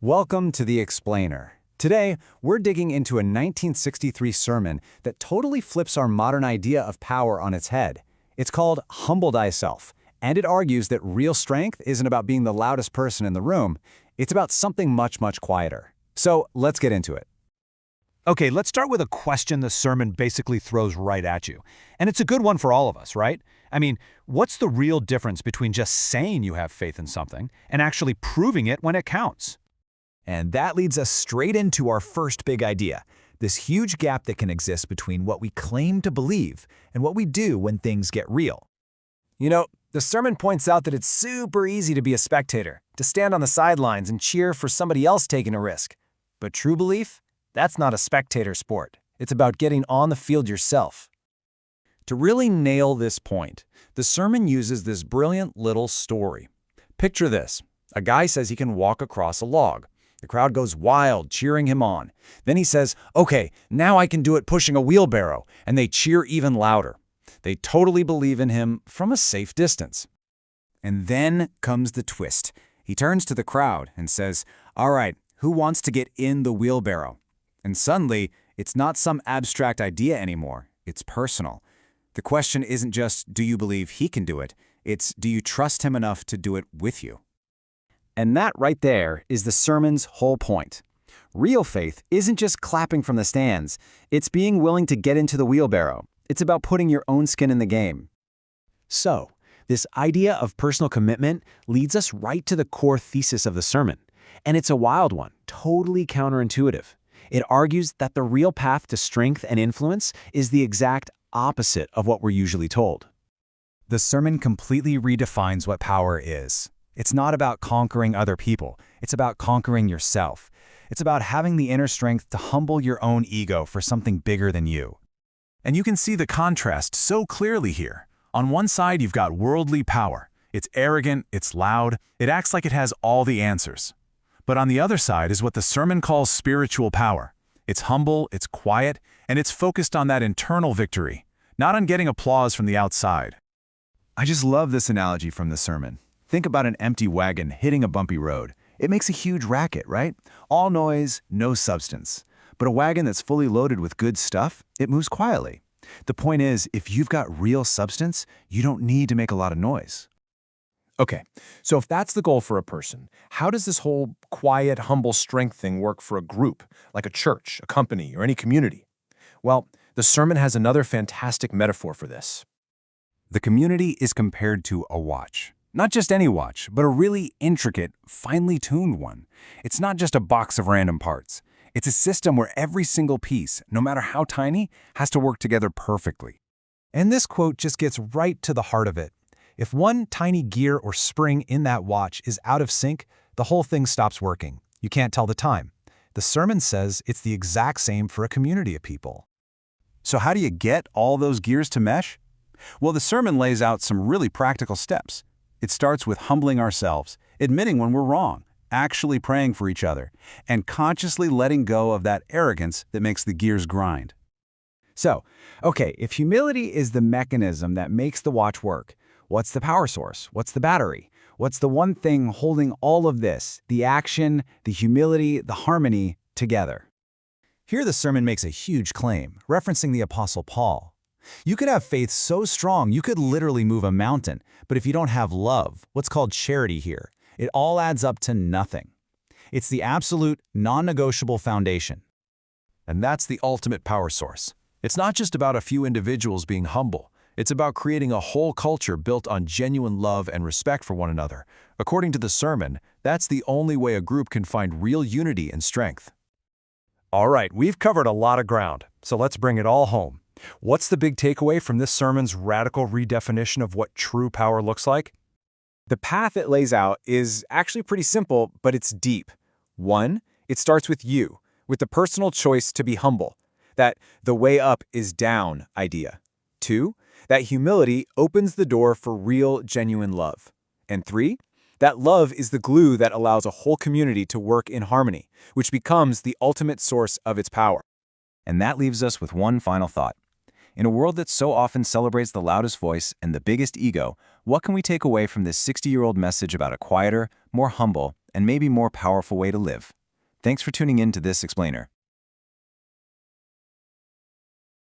Welcome to The Explainer. Today, we're digging into a 1963 sermon that totally flips our modern idea of power on its head. It's called Humble Thyself, and it argues that real strength isn't about being the loudest person in the room. It's about something much, much quieter. So let's get into it. Okay, let's start with a question the sermon basically throws right at you. And it's a good one for all of us, right? I mean, what's the real difference between just saying you have faith in something and actually proving it when it counts? And that leads us straight into our first big idea, this huge gap that can exist between what we claim to believe and what we do when things get real. You know, the sermon points out that it's super easy to be a spectator, to stand on the sidelines and cheer for somebody else taking a risk. But true belief? That's not a spectator sport. It's about getting on the field yourself. To really nail this point, the sermon uses this brilliant little story. Picture this. A guy says he can walk across a log. The crowd goes wild, cheering him on. Then he says, okay, now I can do it pushing a wheelbarrow, and they cheer even louder. They totally believe in him from a safe distance. And then comes the twist. He turns to the crowd and says, all right, who wants to get in the wheelbarrow? And suddenly, it's not some abstract idea anymore. It's personal. The question isn't just, do you believe he can do it? It's, do you trust him enough to do it with you? And that right there is the sermon's whole point. Real faith isn't just clapping from the stands. It's being willing to get into the wheelbarrow. It's about putting your own skin in the game. So, this idea of personal commitment leads us right to the core thesis of the sermon. And it's a wild one, totally counterintuitive. It argues that the real path to strength and influence is the exact opposite of what we're usually told. The sermon completely redefines what power is. It's not about conquering other people. It's about conquering yourself. It's about having the inner strength to humble your own ego for something bigger than you. And you can see the contrast so clearly here. On one side, you've got worldly power. It's arrogant, it's loud, it acts like it has all the answers. But on the other side is what the sermon calls spiritual power. It's humble, it's quiet, and it's focused on that internal victory, not on getting applause from the outside. I just love this analogy from the sermon. Think about an empty wagon hitting a bumpy road. It makes a huge racket, right? All noise, no substance. But a wagon that's fully loaded with good stuff, it moves quietly. The point is, if you've got real substance, you don't need to make a lot of noise. Okay, so if that's the goal for a person, how does this whole quiet, humble strength thing work for a group, like a church, a company, or any community? Well, the sermon has another fantastic metaphor for this. The community is compared to a watch. Not just any watch, but a really intricate, finely tuned one. It's not just a box of random parts. It's a system where every single piece, no matter how tiny, has to work together perfectly. And this quote just gets right to the heart of it. If one tiny gear or spring in that watch is out of sync, the whole thing stops working. You can't tell the time. The sermon says it's the exact same for a community of people. So how do you get all those gears to mesh? Well, the sermon lays out some really practical steps. It starts with humbling ourselves, admitting when we're wrong, actually praying for each other, and consciously letting go of that arrogance that makes the gears grind. So, okay, if humility is the mechanism that makes the watch work, what's the power source? What's the battery? What's the one thing holding all of this, the action, the humility, the harmony, together? Here the sermon makes a huge claim, referencing the Apostle Paul. You could have faith so strong you could literally move a mountain, but if you don't have love, what's called charity here, it all adds up to nothing. It's the absolute, non-negotiable foundation. And that's the ultimate power source. It's not just about a few individuals being humble. It's about creating a whole culture built on genuine love and respect for one another. According to the sermon, that's the only way a group can find real unity and strength. All right, we've covered a lot of ground, so let's bring it all home. What's the big takeaway from this sermon's radical redefinition of what true power looks like? The path it lays out is actually pretty simple, but it's deep. 1, it starts with you, with the personal choice to be humble, that the way up is down idea. 2, that humility opens the door for real, genuine love. And 3, that love is the glue that allows a whole community to work in harmony, which becomes the ultimate source of its power. And that leaves us with one final thought. In a world that so often celebrates the loudest voice and the biggest ego, what can we take away from this 60-year-old message about a quieter, more humble, and maybe more powerful way to live. Thanks for tuning in to this explainer.